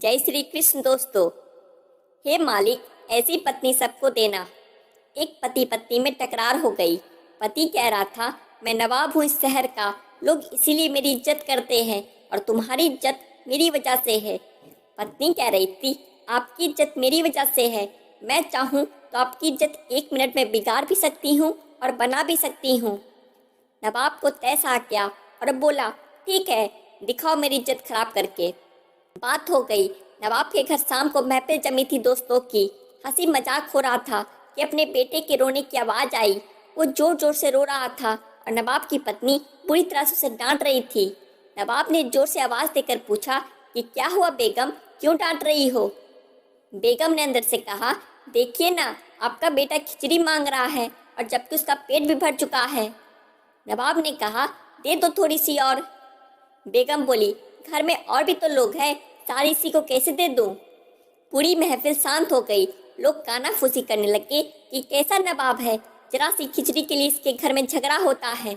जय श्री कृष्ण दोस्तों। हे मालिक, ऐसी पत्नी सबको देना। एक पति पत्नी में तकरार हो गई। पति कह रहा था, मैं नवाब हूँ इस शहर का, लोग इसीलिए मेरी इज्जत करते हैं और तुम्हारी इज्जत मेरी वजह से है। पत्नी कह रही थी, आपकी इज्जत मेरी वजह से है, मैं चाहूँ तो आपकी इज्जत 1 मिनट में बिगाड़ भी सकती हूँ और बना भी सकती हूँ। नवाब को तैस आ गया और बोला, ठीक है, दिखाओ मेरी इज्जत खराब करके। बात हो गई। नवाब के घर शाम को महफिल जमी थी दोस्तों की। हंसी मजाक हो रहा था कि अपने बेटे के रोने की आवाज़ आई। वो जोर जोर से रो रहा था और नवाब की पत्नी बुरी तरह से उसे डांट रही थी। नवाब ने जोर से आवाज़ देकर पूछा कि क्या हुआ बेगम, क्यों डांट रही हो? बेगम ने अंदर से कहा, देखिए ना, आपका बेटा खिचड़ी मांग रहा है और जबकि उसका पेट भी भर चुका है। नवाब ने कहा, दे दो थोड़ी सी और। बेगम बोली, घर में और भी तो लोग हैं, सारी इसी को कैसे दे दूं? पूरी महफिल शांत हो गई। लोग कानाफूसी करने लगे कि कैसा नवाब है, जरा सी खिचड़ी के लिए इसके घर में झगड़ा होता है।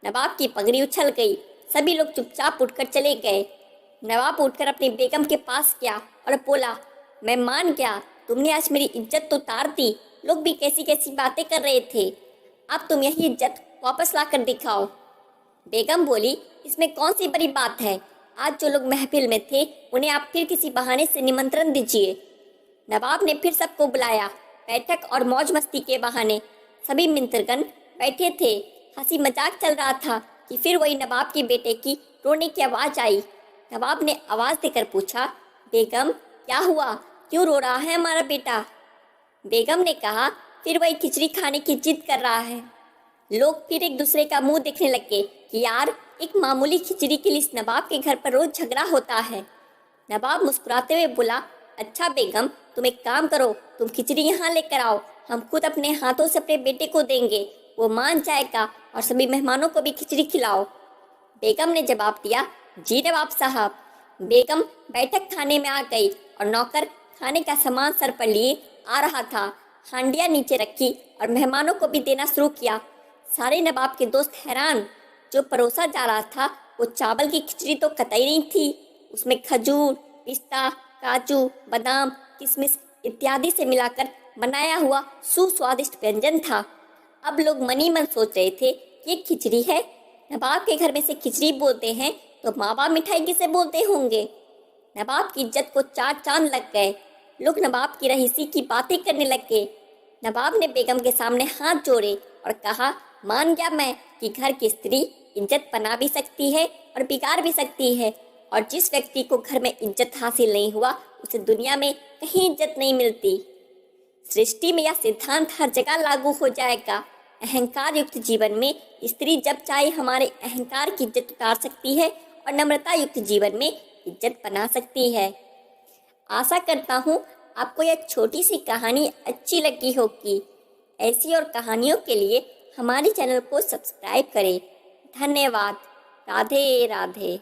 नवाब की पगड़ी उछल गई। सभी लोग चुपचाप उठकर चले गए। नवाब उठकर अपनी बेगम के पास गया और बोला, मैं मान गया, तुमने आज मेरी इज्जत तो उतार दी। लोग भी कैसी कैसी बातें कर रहे थे, अब तुम यही इज्जत वापस ला कर दिखाओ। बेगम बोली, इसमें कौन सी बड़ी बात है, आज जो लोग महफिल में थे उन्हें आप फिर किसी बहाने से निमंत्रण दीजिए। नवाब ने फिर सबको बुलाया। बैठक और मौज मस्ती के बहाने सभी मित्रगण बैठे थे। हंसी मजाक चल रहा था कि फिर वही नवाब के बेटे की रोने की आवाज़ आई। नवाब ने आवाज़ देकर पूछा, बेगम क्या हुआ, क्यों रो रहा है हमारा बेटा? बेगम ने कहा, फिर वही खिचड़ी खाने की जिद कर रहा है। लोग फिर एक दूसरे का मुंह देखने लगे कि यार, एक मामूली खिचड़ी के लिए इस नवाब के घर पर रोज झगड़ा होता है। नवाब मुस्कुराते हुए बोला, अच्छा बेगम, तुम एक काम करो, तुम खिचड़ी यहाँ लेकर आओ, हम खुद अपने हाथों से अपने बेटे को देंगे, वो मान जाएगा और सभी मेहमानों को भी खिचड़ी खिलाओ। बेगम ने जवाब दिया, जी नवाब साहब। बेगम बैठक खाने में आ गई और नौकर खाने का सामान सर पर लिए आ रहा था। हांडियाँ नीचे रखी और मेहमानों को भी देना शुरू किया। सारे नवाब के दोस्त हैरान। जो परोसा जा रहा था वो चावल की खिचड़ी तो कतई नहीं थी, उसमें खजूर, पिस्ता, काजू, बादाम, किशमिश इत्यादि से मिलाकर बनाया हुआ सुस्वादिष्ट व्यंजन था। अब लोग मनी मन सोच रहे थे कि ये खिचड़ी है, नवाब के घर में से खिचड़ी बोलते हैं तो मावा मिठाई किसे बोलते होंगे? नवाब की इज्जत को 4 चांद लग गए। लोग नवाब की रईसी की बातें करने लगे। नवाब ने बेगम के सामने हाथ जोड़े और कहा, मान गया मैं कि घर की स्त्री इज्जत बना भी सकती है और बिगाड़ भी सकती है, और जिस व्यक्ति को घर में इज्जत हासिल नहीं हुआ उसे दुनिया में कहीं इज्जत नहीं मिलती। सृष्टि में यह सिद्धांत हर जगह लागू हो जाएगा। अहंकार युक्त जीवन में स्त्री जब चाहे हमारे अहंकार की इज्जत उतार सकती है और नम्रता युक्त जीवन में इज्जत बना सकती है। आशा करता हूँ आपको यह छोटी सी कहानी अच्छी लगी होगी। ऐसी और कहानियों के लिए हमारे चैनल को सब्सक्राइब करें। धन्यवाद। राधे राधे।